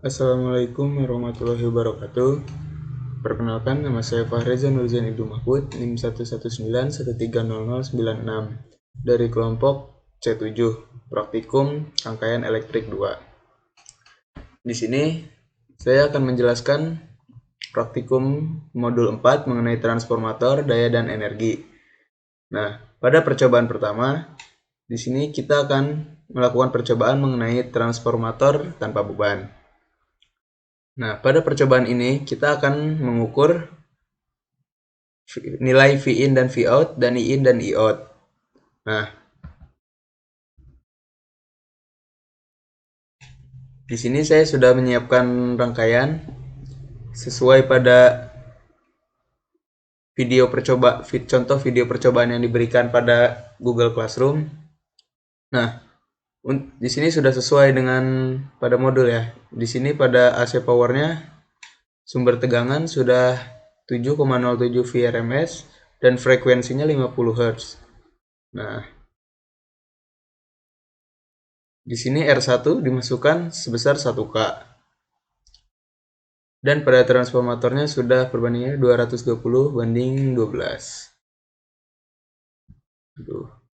Assalamualaikum warahmatullahi wabarakatuh. Perkenalkan, nama saya Fahreza Nurzain Ibnu Mahmud, NIM 119130096 dari kelompok C7, Praktikum Rangkaian Elektrik 2. Di sini saya akan menjelaskan praktikum modul 4 mengenai transformator, daya dan energi. Nah, pada percobaan pertama, di sini kita akan melakukan percobaan mengenai transformator tanpa beban. Nah, pada percobaan ini kita akan mengukur nilai V in dan V out dan I in dan I out. Nah, di sini saya sudah menyiapkan rangkaian sesuai pada contoh video percobaan yang diberikan pada Google Classroom. Nah, di sini sudah sesuai dengan pada modul ya. Di sini pada AC powernya sumber tegangan sudah 7,07 VRMS dan frekuensinya 50 Hz. Nah, di sini R1 dimasukkan sebesar 1K. Dan pada transformatornya sudah perbandingannya 220/12. Aduh.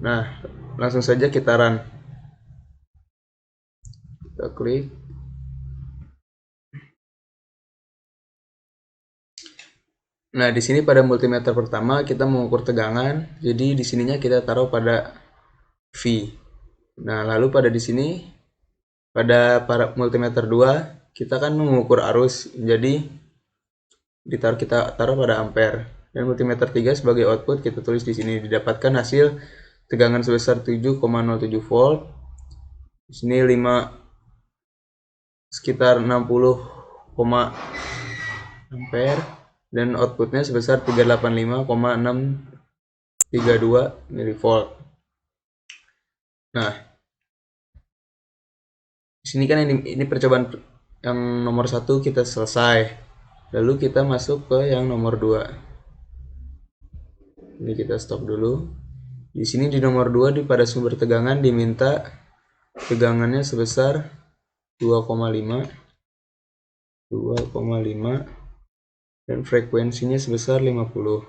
Nah, langsung saja kita run. Kita klik. Nah, di sini pada multimeter pertama kita mengukur tegangan. Jadi di sininya kita taruh pada V. Nah, lalu pada di sini pada multimeter 2 kita kan mengukur arus. Jadi kita taruh pada ampere. Dan multimeter 3 sebagai output kita tulis di sini didapatkan hasil tegangan sebesar 7,07 volt. Di sini sekitar 60, ampere dan outputnya sebesar 385,632 milivolt. Nah, di sini kan ini percobaan yang nomor 1 kita selesai. Lalu kita masuk ke yang nomor 2. Ini kita stop dulu. Di sini di nomor 2 pada sumber tegangan diminta tegangannya sebesar 2,5 dan frekuensinya sebesar 50.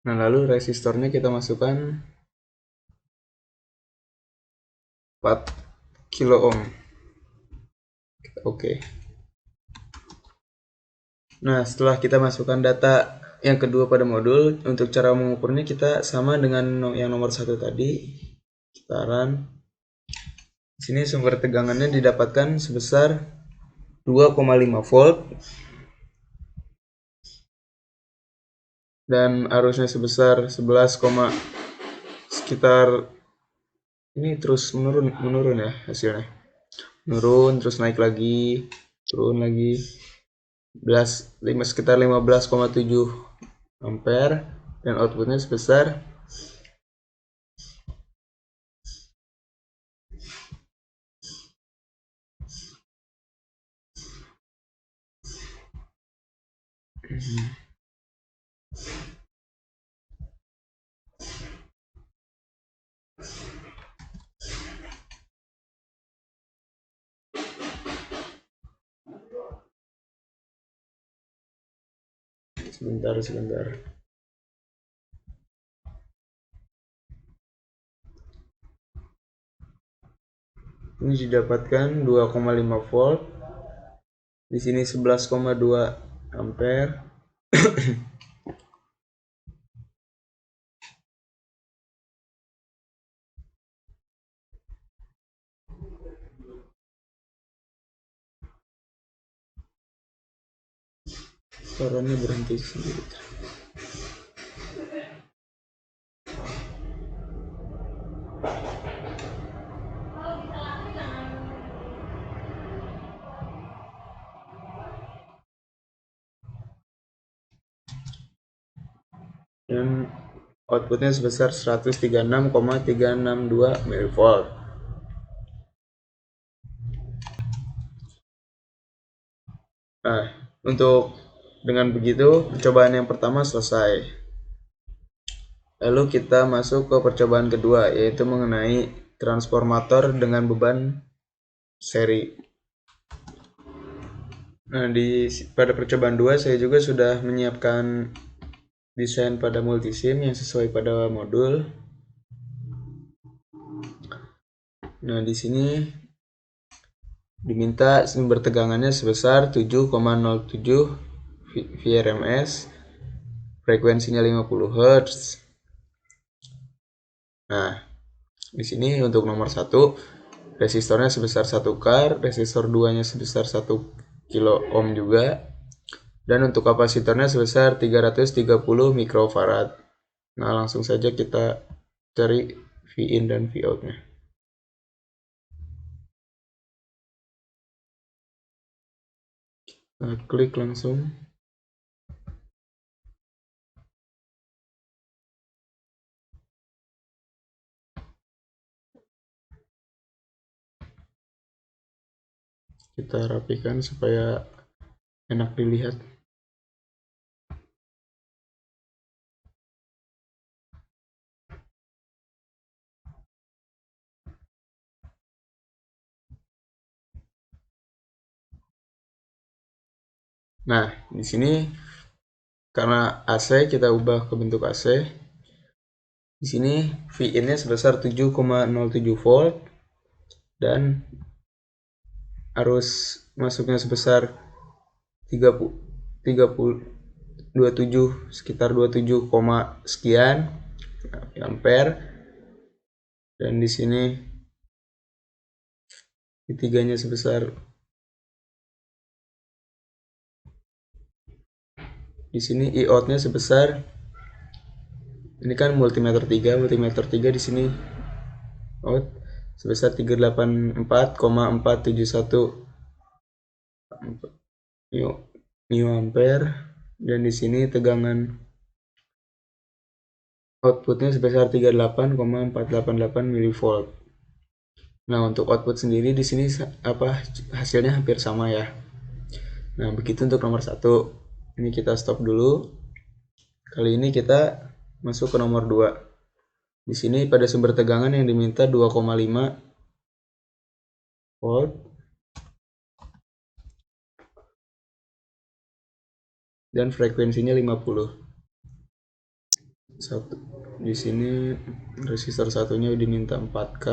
Nah, lalu resistornya kita masukkan 4 kilo ohm. Oke. Nah, setelah kita masukkan data yang kedua pada modul, untuk cara mengukurnya kita sama dengan yang nomor 1 tadi. Kita run. Di sini sumber tegangannya didapatkan sebesar 2,5 volt dan arusnya sebesar 11, sekitar ini terus menurun ya hasilnya. Menurun terus naik lagi, turun lagi. Sekitar 15,7 ampere dan outputnya sebesar sebentar. Ini didapatkan 2,5 volt. Di sini 11,2 ampere. Suaranya berhenti sendiri. Dan outputnya sebesar 136,362 mV. Nah, untuk dengan begitu percobaan yang pertama selesai. Lalu kita masuk ke percobaan kedua, yaitu mengenai transformator dengan beban seri. Nah, pada percobaan 2 saya juga sudah menyiapkan desain pada multisim yang sesuai pada modul. Nah, di sini diminta sumber tegangannya sebesar 7,07 VRMS, frekuensinya 50 Hz. Nah, di sini untuk nomor 1, resistornya sebesar 1 kar, resistor 2-nya sebesar 1 kilo ohm juga, dan untuk kapasitornya sebesar 330 mikrofarad. Nah, langsung saja kita cari V-in dan V-out-nya. Nah, klik langsung. Kita rapikan supaya enak dilihat. Nah, di sini karena AC kita ubah ke bentuk AC. Di sini V-in-nya sebesar 7,07 volt dan arus masuknya sebesar 27 sekitar 27, sekian ampere, dan di sini ketiganya sebesar, di sini I-out-nya sebesar, ini kan multimeter 3 di sini out sebesar 384,471 new ampere, dan di sini tegangan outputnya sebesar 38,488 mV. Nah, untuk output sendiri di sini hasilnya hampir sama ya. Nah, begitu untuk nomor 1. Ini kita stop dulu. Kali ini kita masuk ke nomor 2. Di sini pada sumber tegangan yang diminta 2,5 volt. Dan frekuensinya 50. Di sini resistor satunya diminta 4K.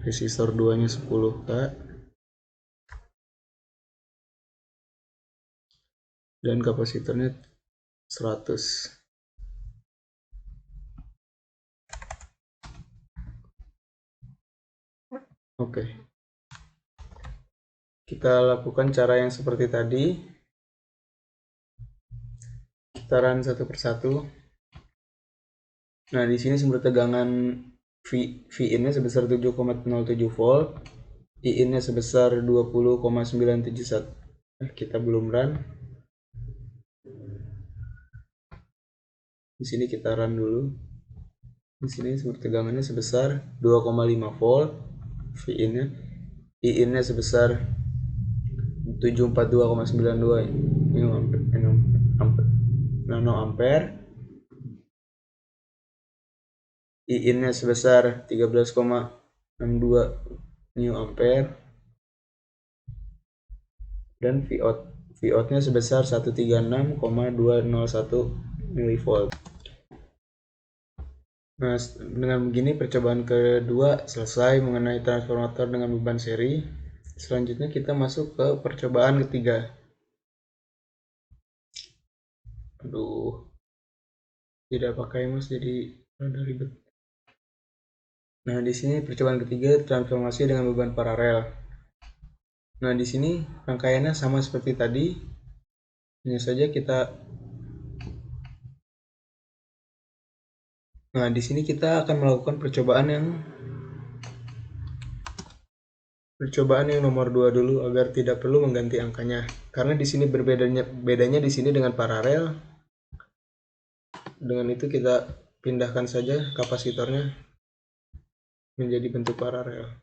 Resistor 2-nya 10K. Dan kapasitornya 100. Oke. Kita lakukan cara yang seperti tadi. Kita run satu persatu. Nah, di sini sumber tegangan V-in-nya sebesar 7,07 volt, I-in-nya sebesar 20,971. Kita belum run. Di sini kita run dulu. Di sini sumber tegangannya sebesar 2,5 volt, V-in-nya, I-in-nya sebesar 742,92 nanoampere, I-in-nya sebesar 13,62 new ampere, dan V-out-nya sebesar 136,201 mV. Nah, dengan begini percobaan kedua selesai mengenai transformator dengan beban seri. Selanjutnya kita masuk ke percobaan ketiga. Aduh, tidak pakai mouse jadi rada ribet. Nah, di sini percobaan ketiga transformasi dengan beban paralel. Nah, di sini rangkaiannya sama seperti tadi, hanya saja Nah, di sini kita akan melakukan percobaan yang nomor 2 dulu agar tidak perlu mengganti angkanya. Karena di sini bedanya di sini dengan paralel. Dengan itu kita pindahkan saja kapasitornya menjadi bentuk paralel.